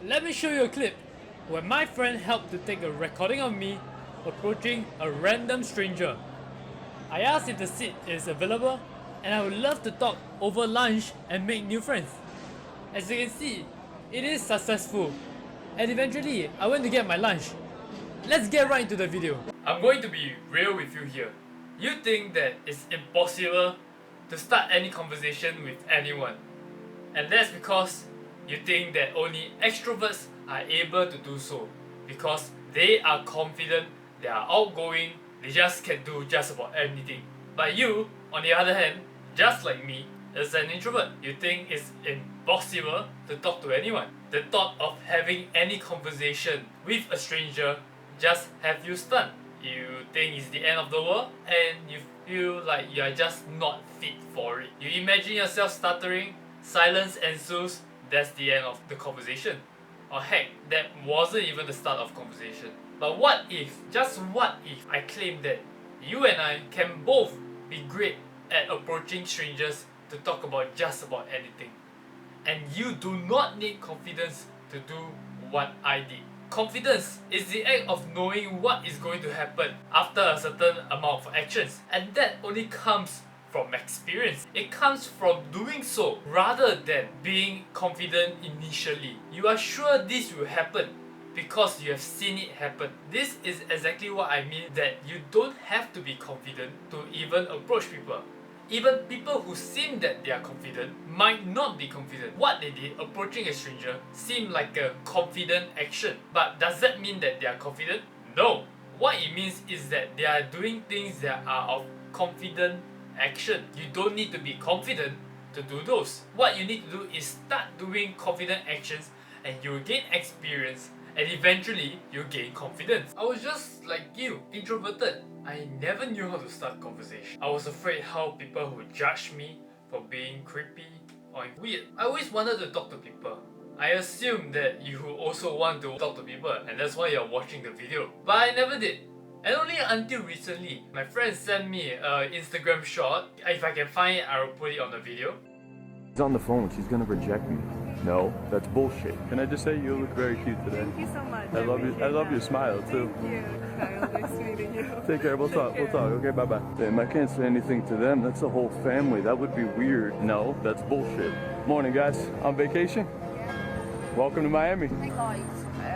Let me show you a clip where my friend helped to take a recording of me approaching a random stranger. I asked if the seat is available and I would love to talk over lunch and make new friends. As you can see, it is successful and eventually I went to get my lunch. Let's get right into the video. I'm going to be real with you here. You think that it's impossible to start any conversation with anyone, and that's because you think that only extroverts are able to do so because they are confident, they are outgoing, they just can do just about anything. But you, on the other hand, just like me, as an introvert, you think it's impossible to talk to anyone. The thought of having any conversation with a stranger just have you stunned. You think it's the end of the world and you feel like you are just not fit for it. You imagine yourself stuttering, silence ensues, that's the end of the conversation. Or heck, that wasn't even the start of conversation. But what if, just what if, I claim that you and I can both be great at approaching strangers to talk about just about anything, and you do not need confidence to do what I did. Confidence is the act of knowing what is going to happen after a certain amount of actions, and that only comes from experience. It comes from doing so rather than being confident initially. You are sure this will happen because you have seen it happen. This is exactly what I mean, that you don't have to be confident to even approach people. Even people who seem that they are confident might not be confident. What they did, approaching a stranger, seemed like a confident action. But does that mean that they are confident? No. What it means is that they are doing things that are of confident action. You don't need to be confident to do those. What you need to do is start doing confident actions and you will gain experience and eventually you gain confidence. I was just like you, introverted. I never knew how to start conversation. I was afraid how people would judge me for being creepy or weird. I always wanted to talk to people. I assumed that you also want to talk to people and that's why you're watching the video. But I never did. And only until recently, my friend sent me an Instagram shot. If I can find it, I will put it on the video. She's on the phone. She's gonna reject me. No, that's bullshit. Can I just say you look very cute today? Thank you so much. I love you. I love your smile too. Thank you. Kyle, nice meeting you. Take care. We'll talk. We'll talk. Okay, bye bye. Damn, I can't say anything to them. That's a whole family. That would be weird. No, that's bullshit. Morning, guys. On vacation? Welcome to Miami. Hey guys,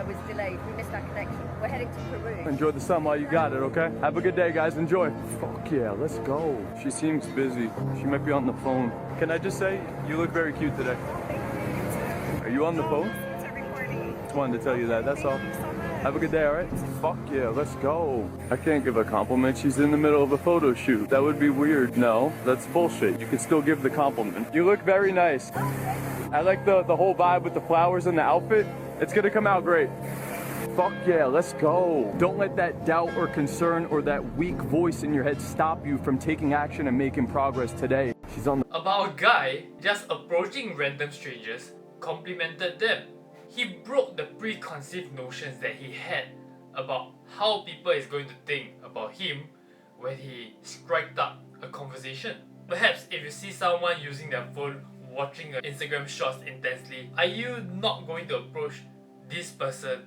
was delayed. We missed our connection. We're heading to Peru. Enjoy the sun while you got it, okay? Have a good day, guys. Enjoy. Fuck yeah, let's go. She seems busy. She might be on the phone. Can I just say, you look very cute today. Are you on the phone? It's a recording. Just wanted to tell you that, that's all. Thank you so much. Have a good day, alright? Fuck yeah, let's go. I can't give a compliment, she's in the middle of a photo shoot. That would be weird. No, that's bullshit. You can still give the compliment. You look very nice. I like the whole vibe with the flowers and the outfit. It's gonna come out great. Fuck yeah, let's go. Don't let that doubt or concern or that weak voice in your head stop you from taking action and making progress today. She's on the... About a guy just approaching random strangers, complimented them. He broke the preconceived notions that he had about how people is going to think about him when he struck up a conversation. Perhaps if you see someone using their phone watching Instagram shorts intensely, are you not going to approach this person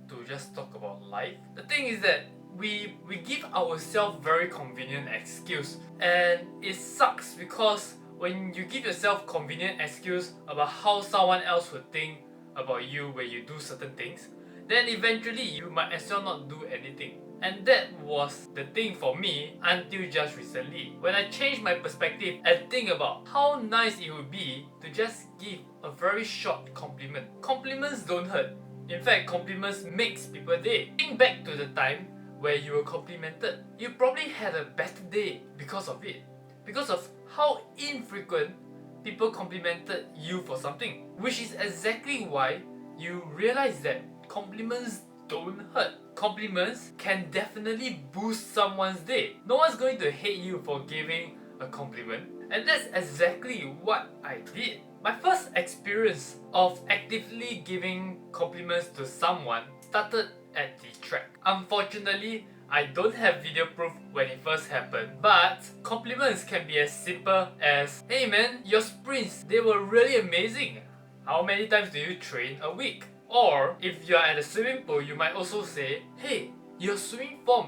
to just talk about life? The thing is that we give ourselves very convenient excuse, and it sucks because when you give yourself convenient excuse about how someone else would think about you when you do certain things, then eventually you might as well not do anything. And that was the thing for me until just recently, when I changed my perspective and think about how nice it would be to just give a very short compliment. Compliments don't hurt. In fact, compliments makes people day. Think back to the time where you were complimented. You probably had a better day because of it. Because of how infrequent people complimented you for something. Which is exactly why you realize that compliments don't hurt. Compliments can definitely boost someone's day. No one's going to hate you for giving a compliment. And that's exactly what I did. My first experience of actively giving compliments to someone started at the track. Unfortunately, I don't have video proof when it first happened, but compliments can be as simple as, "Hey man, your sprints, they were really amazing. How many times do you train a week?" Or if you are at a swimming pool, you might also say, hey, your swimming form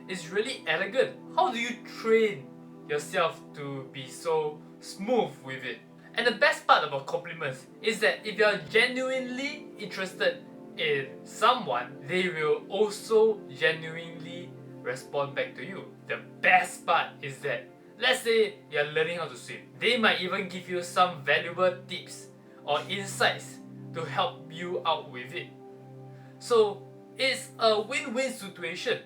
is really elegant. How do you train yourself to be so smooth with it? And the best part about compliments is that if you are genuinely interested in someone, they will also genuinely respond back to you. The best part is that, let's say you are learning how to swim, they might even give you some valuable tips or insights to help you out with it. So it's a win-win situation.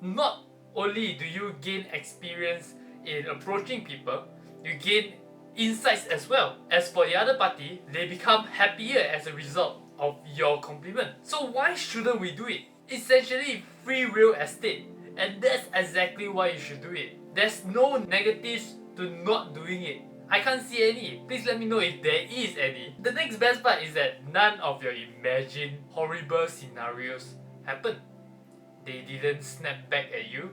Not only do you gain experience in approaching people, you gain insights as well. As for the other party, they become happier as a result of your compliment. So why shouldn't we do it? Essentially free real estate, and that's exactly why you should do it. There's no negatives to not doing it. I can't see any. Please let me know if there is any. The next best part is that none of your imagined horrible scenarios happen. They didn't snap back at you.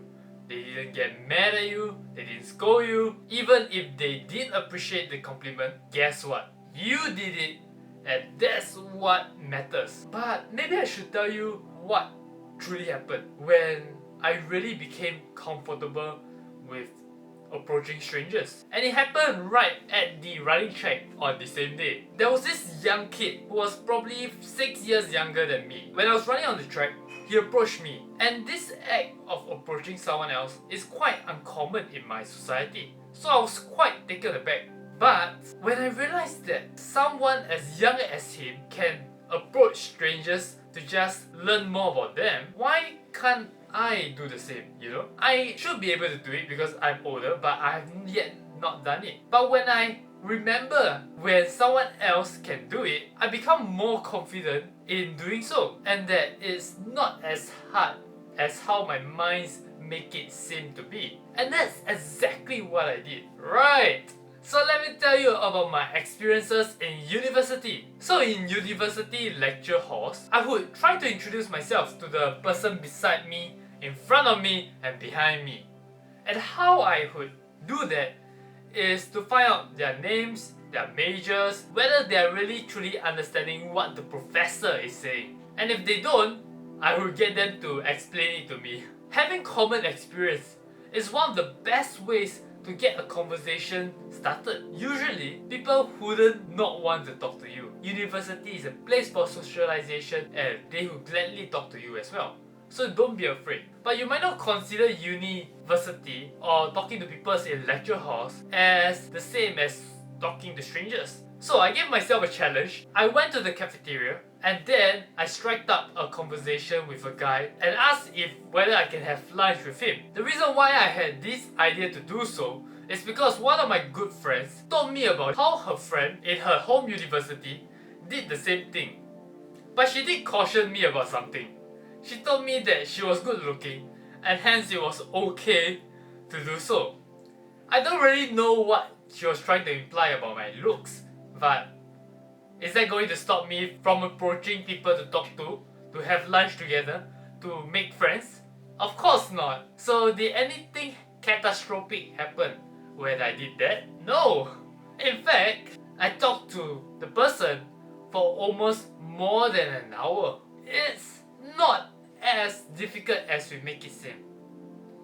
They didn't get mad at you. They didn't scold you. Even if they did appreciate the compliment, guess what? You did it, and that's what matters. But maybe I should tell you what truly happened when I really became comfortable with approaching strangers. And it happened right at the running track on the same day. There was this young kid who was probably 6 years younger than me. When I was running on the track, he approached me. And this act of approaching someone else is quite uncommon in my society. So I was quite taken aback. But when I realized that someone as young as him can approach strangers to just learn more about them, why can't I do the same, you know? I should be able to do it because I'm older, but I have yet not done it. But when I remember when someone else can do it, I become more confident in doing so. And that it's not as hard as how my minds make it seem to be. And that's exactly what I did. Right! So let me tell you about my experiences in university. So in university lecture halls, I would try to introduce myself to the person beside me, in front of me, and behind me. And how I would do that is to find out their names, their majors, whether they are really truly understanding what the professor is saying. And if they don't, I will get them to explain it to me. Having common experience is one of the best ways to get a conversation started. Usually, people wouldn't not want to talk to you. University is a place for socialization and they will gladly talk to you as well. So don't be afraid. But you might not consider university or talking to people in lecture halls as the same as talking to strangers. So I gave myself a challenge. I went to the cafeteria and then I struck up a conversation with a guy and asked if whether I can have lunch with him. The reason why I had this idea to do so is because one of my good friends told me about how her friend in her home university did the same thing. But she did caution me about something. She told me that she was good looking and hence it was okay to do so. I don't really know what she was trying to imply about my looks, but is that going to stop me from approaching people to talk to have lunch together, to make friends? Of course not. So did anything catastrophic happen when I did that? No! In fact, I talked to the person for almost more than an hour. It's not as difficult as we make it seem.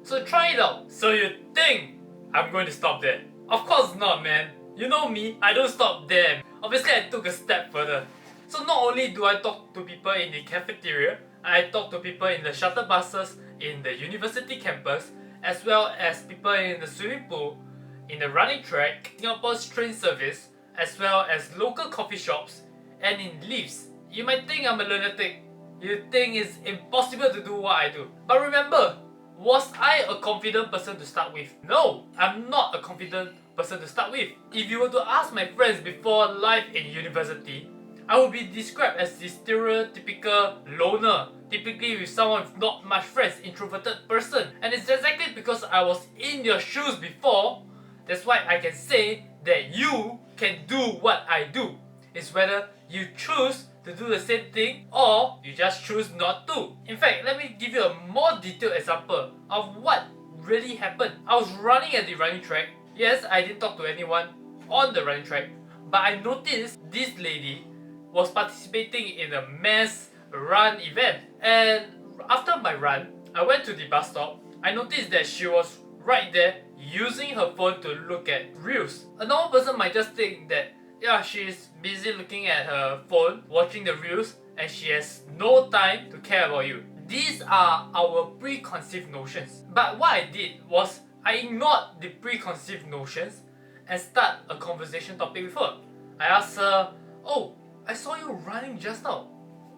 So try it out. So you think I'm going to stop there? Of course not, man. You know me, I don't stop there. Obviously, I took a step further. So not only do I talk to people in the cafeteria, I talk to people in the shuttle buses, in the university campus, as well as people in the swimming pool, in the running track, Singapore's train service, as well as local coffee shops, and in lifts. You might think I'm a lunatic. You think it's impossible to do what I do. But remember, was I a confident person to start with? No, I'm not a confident person to start with. If you were to ask my friends before life in university, I would be described as the stereotypical loner, typically with someone with not much friends, introverted person. And it's exactly because I was in your shoes before, that's why I can say that you can do what I do. It's whether you choose to do the same thing or you just choose not to. In fact, let me give you a more detailed example of what really happened. I was running at the running track. Yes, I didn't talk to anyone on the running track, but I noticed this lady was participating in a mass run event, and after my run, I went to the bus stop. I noticed that she was right there using her phone to look at reels. A normal person might just think that yeah, she's busy looking at her phone, watching the reels, and she has no time to care about you. These are our preconceived notions. But what I did was I ignored the preconceived notions and start a conversation topic with her. I asked her, "Oh, I saw you running just now.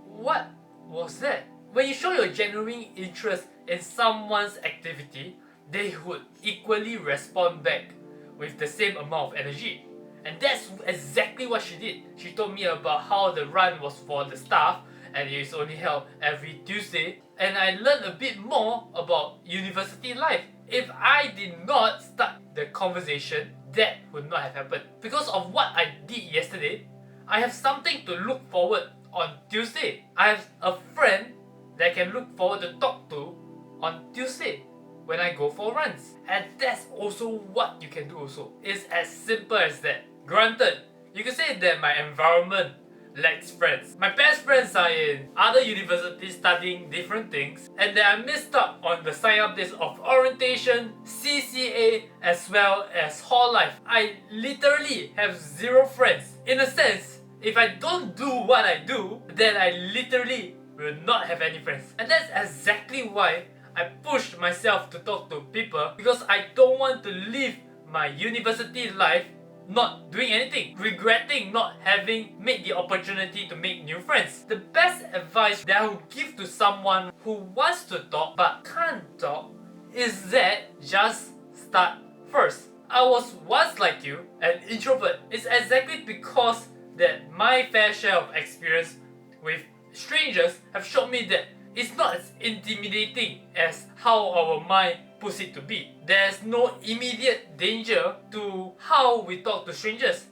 What was that?" When you show your genuine interest in someone's activity, they would equally respond back with the same amount of energy. And that's exactly what she did. She told me about how the run was for the staff and it is only held every Tuesday. And I learned a bit more about university life. If I did not start the conversation, that would not have happened. Because of what I did yesterday, I have something to look forward on Tuesday. I have a friend that I can look forward to talk to on Tuesday when I go for runs. And that's also what you can do also. It's as simple as that. Granted, you could say that my environment lacks friends. My best friends are in other universities studying different things, and that I missed out on the sign up days of orientation, CCA, as well as hall life. I literally have zero friends. In a sense, if I don't do what I do, then I literally will not have any friends. And that's exactly why I pushed myself to talk to people, because I don't want to live my university life not doing anything, regretting not having made the opportunity to make new friends. The best advice that I would give to someone who wants to talk but can't talk is that just start first. I was once like you, an introvert. It's exactly because that my fair share of experience with strangers have shown me that it's not as intimidating as how our mind puts it to be. There's no immediate danger to how we talk to strangers.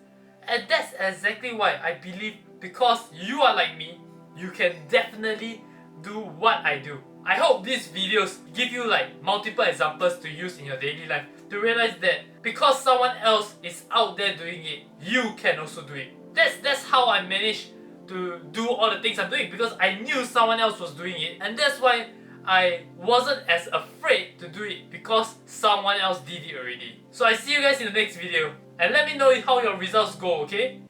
And that's exactly why I believe, because you are like me, you can definitely do what I do. I hope these videos give you like multiple examples to use in your daily life to realize that because someone else is out there doing it, you can also do it. That's how I managed to do all the things I'm doing, because I knew someone else was doing it, and that's why I wasn't as afraid to do it, because someone else did it already. So I see you guys in the next video, and let me know how your results go, okay?